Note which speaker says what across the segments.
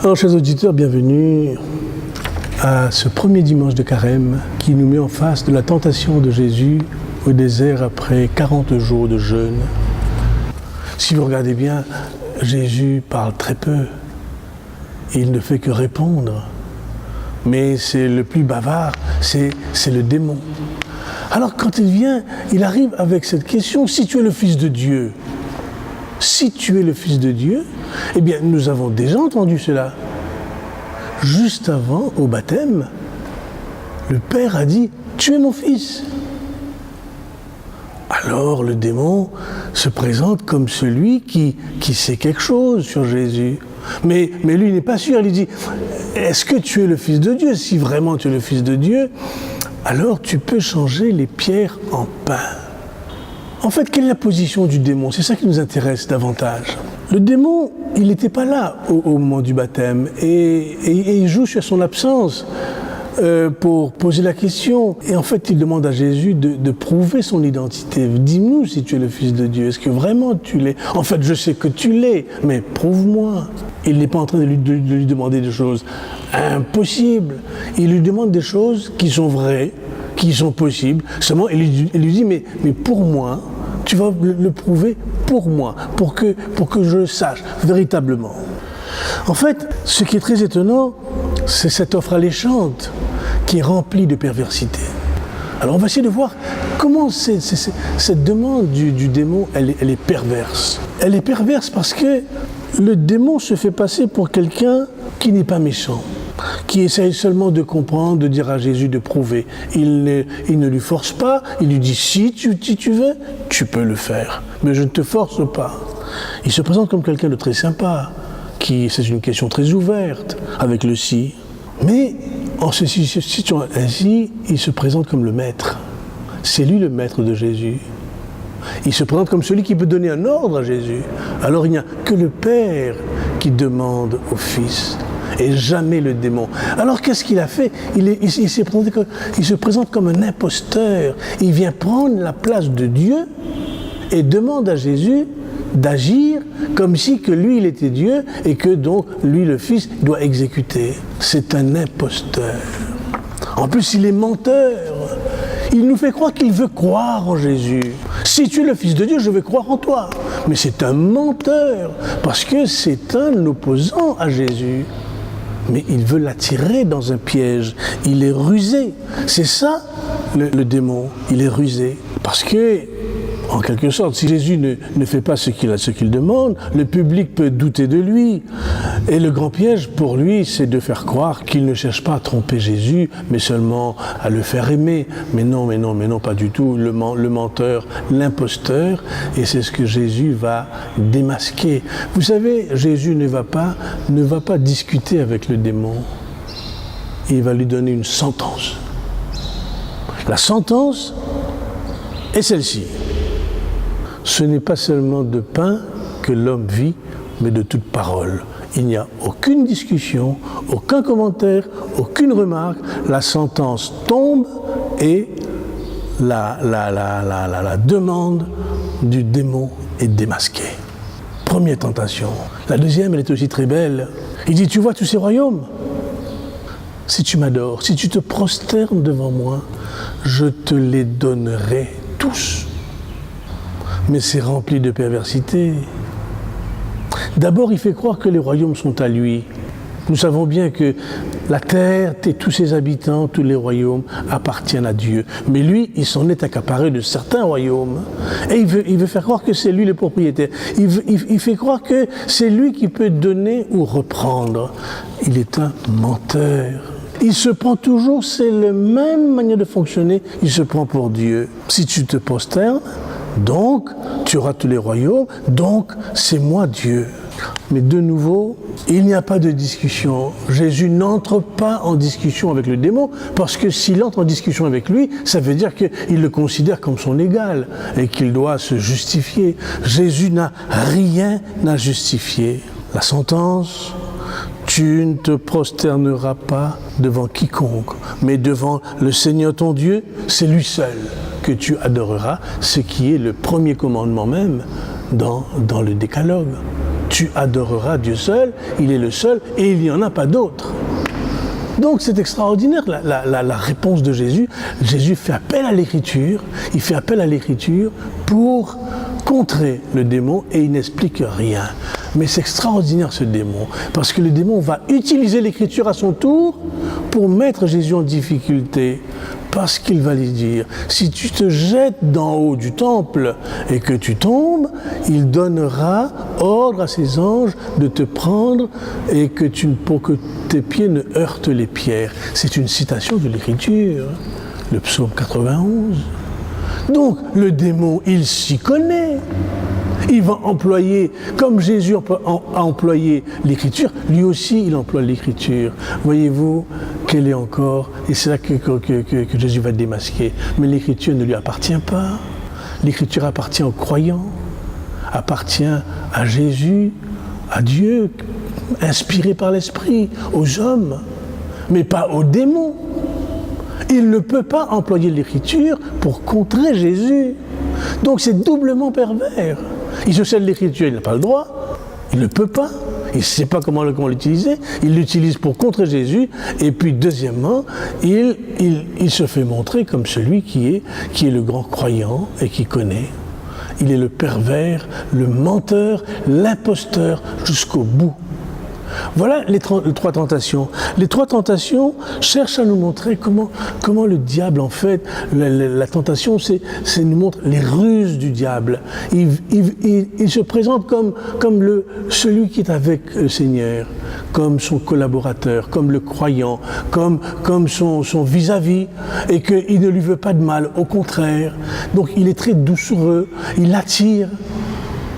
Speaker 1: Alors, chers auditeurs, bienvenue à ce premier dimanche de Carême qui nous met en face de la tentation de Jésus au désert après 40 jours de jeûne. Si vous regardez bien, Jésus parle très peu. Il ne fait que répondre. Mais c'est le plus bavard, c'est le démon. Alors quand il vient, il arrive avec cette question, si tu es le Fils de Dieu, si tu es le Fils de Dieu, eh bien nous avons déjà entendu cela. Juste avant, au baptême, le Père a dit, tu es mon Fils. Alors le démon se présente comme celui qui sait quelque chose sur Jésus. Mais lui n'est pas sûr, il dit, est-ce que tu es le Fils de Dieu? Si vraiment tu es le Fils de Dieu, alors tu peux changer les pierres en pain. En fait, quelle est la position du démon? C'est ça qui nous intéresse davantage. Le démon, il n'était pas là au moment du baptême et il joue sur son absence pour poser la question. Et en fait, il demande à Jésus de prouver son identité. Dis-nous si tu es le Fils de Dieu. Est-ce que vraiment tu l'es? En fait, je sais que tu l'es, mais prouve-moi. Il n'est pas en train de lui demander des choses impossibles. Il lui demande des choses qui sont vraies, qui sont possibles. Seulement, il lui dit, mais pour moi, tu vas le prouver pour moi, pour que je le sache véritablement. En fait, ce qui est très étonnant, c'est cette offre alléchante qui est remplie de perversité. Alors on va essayer de voir comment cette demande du démon, elle est perverse. Elle est perverse parce que le démon se fait passer pour quelqu'un qui n'est pas méchant, qui essaye seulement de comprendre, de dire à Jésus de prouver. Il ne lui force pas, il lui dit si tu veux, tu peux le faire, mais je ne te force pas. Il se présente comme quelqu'un de très sympa, c'est une question très ouverte, avec le si. Mais en se situant ainsi, il se présente comme le maître. C'est lui le maître de Jésus. Il se présente comme celui qui peut donner un ordre à Jésus. Alors il n'y a que le Père qui demande au Fils, et jamais le démon. Alors qu'est-ce qu'il a fait? Il se présente comme un imposteur. Il vient prendre la place de Dieu et demande à Jésus d'agir comme si que lui il était Dieu et que donc lui le Fils doit exécuter. C'est un imposteur. En plus il est menteur. Il nous fait croire qu'il veut croire en Jésus. Si tu es le Fils de Dieu, je vais croire en toi. Mais c'est un menteur parce que c'est un opposant à Jésus. Mais il veut l'attirer dans un piège. Il est rusé. C'est ça le démon. Il est rusé parce que en quelque sorte, si Jésus ne fait pas ce qu'il demande, le public peut douter de lui. Et le grand piège pour lui, c'est de faire croire qu'il ne cherche pas à tromper Jésus, mais seulement à le faire aimer. Mais non, pas du tout. Le menteur, l'imposteur, et c'est ce que Jésus va démasquer. Vous savez, Jésus ne va pas discuter avec le démon. Il va lui donner une sentence. La sentence est celle-ci. Ce n'est pas seulement de pain que l'homme vit, mais de toute parole. Il n'y a aucune discussion, aucun commentaire, aucune remarque. La sentence tombe et la demande du démon est démasquée. Première tentation. La deuxième, elle est aussi très belle. Il dit, tu vois tous ces royaumes? Si tu m'adores, si tu te prosternes devant moi, je te les donnerai tous. Mais c'est rempli de perversité. D'abord, il fait croire que les royaumes sont à lui. Nous savons bien que la terre et tous ses habitants, tous les royaumes appartiennent à Dieu. Mais lui, il s'en est accaparé de certains royaumes. Et il veut faire croire que c'est lui le propriétaire. Il fait croire que c'est lui qui peut donner ou reprendre. Il est un menteur. Il se prend toujours, c'est la même manière de fonctionner, il se prend pour Dieu. Si tu te prosternes, donc tu auras tous les royaumes, donc c'est moi Dieu. Mais de nouveau, il n'y a pas de discussion. Jésus n'entre pas en discussion avec le démon, parce que s'il entre en discussion avec lui, ça veut dire qu'il le considère comme son égal et qu'il doit se justifier. Jésus n'a rien à justifier. La sentence, tu ne te prosterneras pas devant quiconque, mais devant le Seigneur ton Dieu, c'est lui seul que tu adoreras, ce qui est le premier commandement même dans le décalogue. tu adoreras Dieu seul, il est le seul et il n'y en a pas d'autre. Donc c'est extraordinaire la réponse de Jésus. Jésus fait appel à l'Écriture, il fait appel à l'Écriture pour contrer le démon et il n'explique rien. Mais c'est extraordinaire ce démon, parce que le démon va utiliser l'Écriture à son tour pour mettre Jésus en difficulté. Parce qu'il va lui dire, si tu te jettes d'en haut du temple et que tu tombes, il donnera ordre à ses anges de te prendre et pour que tes pieds ne heurtent les pierres. C'est une citation de l'Écriture, le psaume 91. Donc le démon, il s'y connaît. Il va employer, comme Jésus a employé l'Écriture, lui aussi il emploie l'Écriture. Voyez-vous qu'elle est encore, et c'est là que Jésus va démasquer, mais l'Écriture ne lui appartient pas. L'Écriture appartient aux croyants, appartient à Jésus, à Dieu, inspiré par l'Esprit, aux hommes, mais pas aux démons. Il ne peut pas employer l'Écriture pour contrer Jésus. Donc c'est doublement pervers. Il se sert de l'Écriture, il n'a pas le droit, il ne peut pas, il ne sait pas comment l'utiliser, il l'utilise pour contrer Jésus, et puis deuxièmement, il se fait montrer comme celui qui est le grand croyant et qui connaît. Il est le pervers, le menteur, l'imposteur jusqu'au bout. Voilà les trois tentations. Les trois tentations cherchent à nous montrer comment le diable, en fait, la tentation, c'est nous montre les ruses du diable. Il se présente comme celui qui est avec le Seigneur, comme son collaborateur, comme le croyant, comme son vis-à-vis, et qu'il ne lui veut pas de mal, au contraire. Donc il est très doucereux, il l'attire.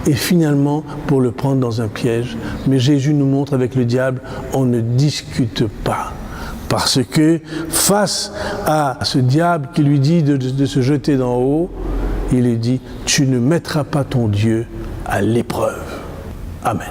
Speaker 1: Et finalement, pour le prendre dans un piège. Mais Jésus nous montre avec le diable, on ne discute pas. Parce que face à ce diable qui lui dit de se jeter d'en haut, il lui dit, tu ne mettras pas ton Dieu à l'épreuve. Amen.